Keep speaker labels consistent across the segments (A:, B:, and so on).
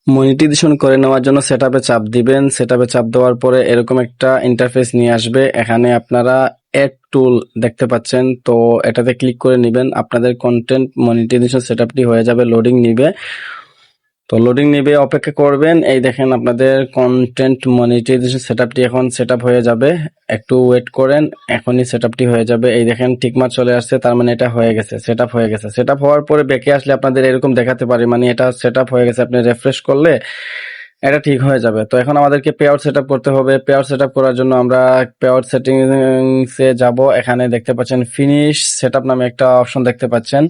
A: Monetization করে নেওয়ার জন্য সেটআপে চাপ দিবেন। সেটআপে চাপ দেওয়ার পরে এরকম একটা ইন্টারফেস নিয়ে আসবে। এখানে আপনারা এড টুল দেখতে পাচ্ছেন, তো এটাতে ক্লিক করে নেবেন। আপনাদের কন্টেন্ট মনিটাইজেশন সেটআপটি হয়ে যাবে, লোডিং নিবে। তো লোডিং নিবে, অপেক্ষা করবেন। এই দেখেন আপনাদের কন্টেন্ট মনিটাইজেশন সেটআপটি এখন সেটআপ হয়ে যাবে। একটু ওয়েট করেন, এখনই সেটআপটি হয়ে যাবে। এই দেখেন টিকমার্ক চলে আসছে, তার মানে এটা হয়ে গেছে, সেটআপ হয়ে গেছে। সেটআপ হওয়ার পরে ব্যাকে আসলে আপনাদের এরকম দেখাতে পারে, মানে এটা সেটআপ হয়ে গেছে। আপনি রিফ্রেশ করলে এটা ঠিক হয়ে যাবে। তো এখন আমাদেরকে পে আউট সেটআপ করতে হবে। পে আউট সেটআপ করার জন্য আমরা পে আউট সেটিংসে যাব। এখানে দেখতে পাচ্ছেন ফিনিশ সেটআপ নামে একটা অপশন দেখতে পাচ্ছেন।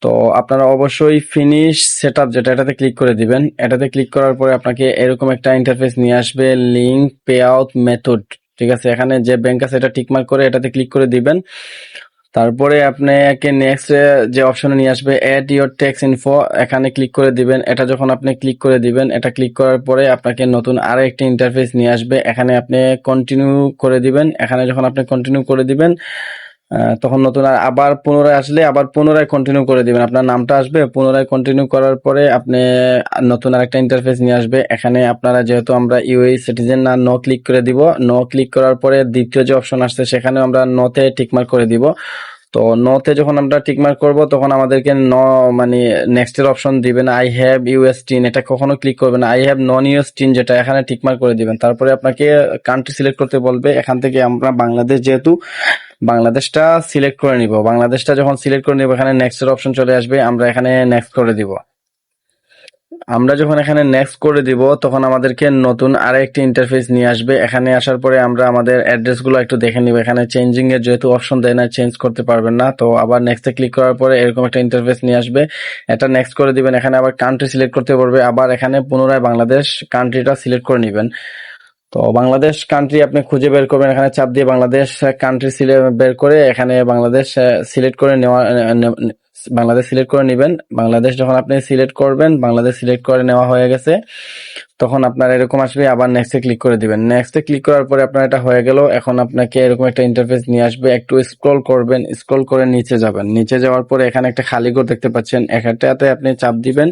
A: তো আপনারা অবশ্যই ফিনিশ সেটআপ যেটা, এটাতে ক্লিক করে দিবেন। এটাতে ক্লিক করার পরে আপনাকে এরকম একটা ইন্টারফেস নিয়ে আসবে, লিঙ্ক পে আউট মেথড। ঠিক আছে, এখানে যে ব্যাংক আছে এটা টিকমার্ক করে এটাতে ক্লিক করে দিবেন। তারপরে আপনাকে নেক্সট যে অপশনে নিয়ে আসবে অ্যাড ইওর ট্যাক্স ইনফো, এখানে ক্লিক করে দিবেন। এটা যখন আপনি ক্লিক করে দিবেন, এটা ক্লিক করার পরে আপনাকে নতুন আরো একটা ইন্টারফেস নিয়ে আসবে। এখানে আপনি কন্টিনিউ করে দিবেন। এখানে যখন আপনি কন্টিনিউ করে দিবেন, তখন নতুন আবার পুনরায় আসলে আবার পুনরায় কন্টিনিউ করে দিবেন। আপনার নামটা আসবে, পুনরায় কন্টিনিউ করার পরে আপনি নতুন আরেকটা ইন্টারফেস নিয়ে আসবে। এখানে আপনারা যেহেতু আমরা ইউএই সিটিজেন না, নো ক্লিক করে দিব। নো ক্লিক করার পরে দ্বিতীয় যে অপশন আসছে সেখানে আমরা নোতে টিকমার্ক করে দিব। তো নোতে যখন আমরা টিকমার্ক করব তখন আমাদেরকে মানে নেক্সট এর অপশন দিবেন। আই হ্যাভ ইউএস টিন, এটা কখনো ক্লিক করবেন না। I have known US tin যেটা, এখানে টিকমার্ক করে দিবেন। তারপরে আপনাকে কান্ট্রি সিলেক্ট করতে বলবে। এখান থেকে আমরা বাংলাদেশ, যেহেতু বাংলাদেশটা সিলেক্ট করে নিব। বাংলাদেশটা যখন সিলেক্ট করে নিব, এখানে নেক্সট এর অপশন চলে আসবে। আমরা এখানে নেক্সট করে দিব। আমরা যখন এখানে নেক্সট করে দিব তখন আমাদেরকে নতুন আরেকটি ইন্টারফেস নিয়ে আসবে। এখানে আসার পরে আমরা আমাদের অ্যাড্রেসগুলো একটু দেখে নিব। এখানে চেঞ্জিং এর যেহেতু অপশন দেয় না, চেঞ্জ করতে পারবেন না। তো আবার নেক্সটে ক্লিক করার পরে এরকম একটা ইন্টারফেস নিয়ে আসবে, এটা নেক্সট করে দিবেন। এখানে আবার কান্ট্রি সিলেক্ট করতে পারবে, আবার এখানে পুনরায় বাংলাদেশ কান্ট্রিটা সিলেক্ট করে নেবেন। তো বাংলাদেশ কান্ট্রি আপনি খুঁজে বের করবেন। এখানে চাপ দিয়ে বাংলাদেশ কান্ট্রি বের করে এখানে বাংলাদেশ সিলেক্ট করে নেওয়া, বাংলাদেশ সিলেক্ট করে নেবেন। বাংলাদেশ যখন আপনি সিলেক্ট করবেন, বাংলাদেশ সিলেক্ট করে নেওয়া হয়ে গেছে, তখন আপনার এরকম আসবে। আবার নেক্সটে ক্লিক করে দিবেন। নেক্সটে ক্লিক করার পরে আপনার এটা হয়ে গেল। এখন আপনাকে এরকম একটা ইন্টারফেস নিয়ে আসবে। একটু স্ক্রল করবেন, স্ক্রল করে নিচে যাবেন। নিচে যাওয়ার পরে এখানে একটা খালি ঘর দেখতে পাচ্ছেন, এটাতে আপনি চাপ দিবেন।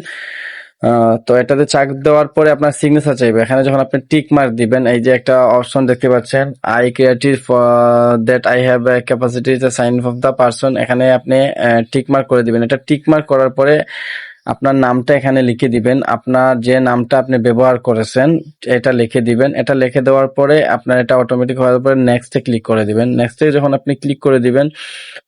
A: তো এটাতে চাপ দেওয়ার পরে আপনার সিগনেচার চাইবে। এখানে যখন আপনি টিক মার্ক দিবেন, এই যে একটা অপশন দেখতে পাচ্ছেন, I creative that I have capacity sign of the person, এখানে আপনি টিক মার্ক করে দিবেন। এটা টিক মার্ক করার পরে আপনার নামটা এখানে লিখে দিবেন। আপনার যে নামটা আপনি ব্যবহার করেছেন এটা লিখে দিবেন। এটা লিখে দেওয়ার পরে আপনার এটা অটোমেটিক হওয়ার পরে নেক্সটে ক্লিক করে দিবেন। নেক্সটে যখন আপনি ক্লিক করে দিবেন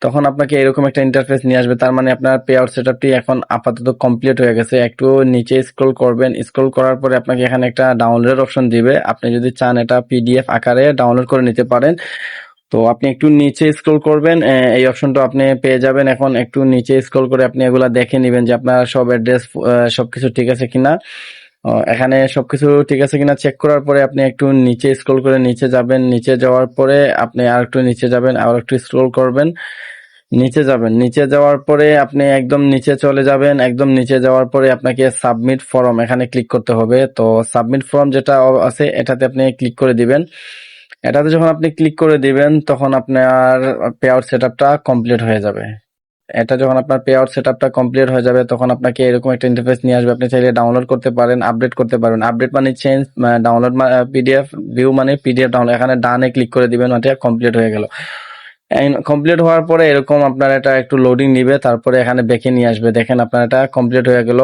A: তখন আপনাকে এরকম একটা ইন্টারফেস নিয়ে আসবে। তার মানে আপনার পে আউট সেটআপটি এখন আপাতত কমপ্লিট হয়ে গেছে। একটু নিচে স্ক্রল করবেন, স্ক্রল করার পরে আপনাকে এখানে একটা ডাউনলোডের অপশন দিবে। আপনি যদি চান এটা পিডিএফ আকারে ডাউনলোড করে নিতে পারেন। তো আপনি একটু নিচে স্ক্রল করবেন, এই অপশনটা আপনি পেয়ে যাবেন। এখন একটু নিচে স্ক্রল করে আপনি এগুলা দেখে নেবেন যে আপনার সব অ্যাড্রেস সবকিছু ঠিক আছে কিনা। এখানে সবকিছু ঠিক আছে কিনা চেক করার পরে আপনি একটু নিচে স্ক্রল করে নিচে যাবেন। নিচে যাওয়ার পরে আপনি আর একটু নিচে যাবেন, আর একটু স্ক্রল করবেন, নিচে যাবেন। নিচে যাওয়ার পরে আপনি একদম নিচে চলে যাবেন। একদম নিচে যাওয়ার পরে আপনাকে সাবমিট ফর্ম এখানে ক্লিক করতে হবে। তো সাবমিট ফর্ম যেটা আছে এটাতে আপনি ক্লিক করে দিবেন। এটাতে যখন আপনি ক্লিক করে দিবেন তখন আপনার পে আউট সেটআপটা কমপ্লিট হয়ে যাবে। এটা যখন আপনার পে আউট সেটআপটা কমপ্লিট হয়ে যাবে তখন আপনাকে এরকম একটা ইন্টারফেস নিয়ে আসবে। আপনি চাইলে ডাউনলোড করতে পারেন, আপডেট করতে পারবেন। আপডেট মানে চেঞ্জ, ডাউনলোড পিডিএফ, ভিউ মানে পিডিএফ ডাউনলোড। এখানে ডানে ক্লিক করে দিবেন, ওটা কমপ্লিট হয়ে গেল। কমপ্লিট হওয়ার পরে এরকম আপনার এটা একটু লোডিং নিবে, তারপরে এখানে ব্যাকে নিয়ে আসবে। দেখেন আপনার এটা কমপ্লিট হয়ে গেল।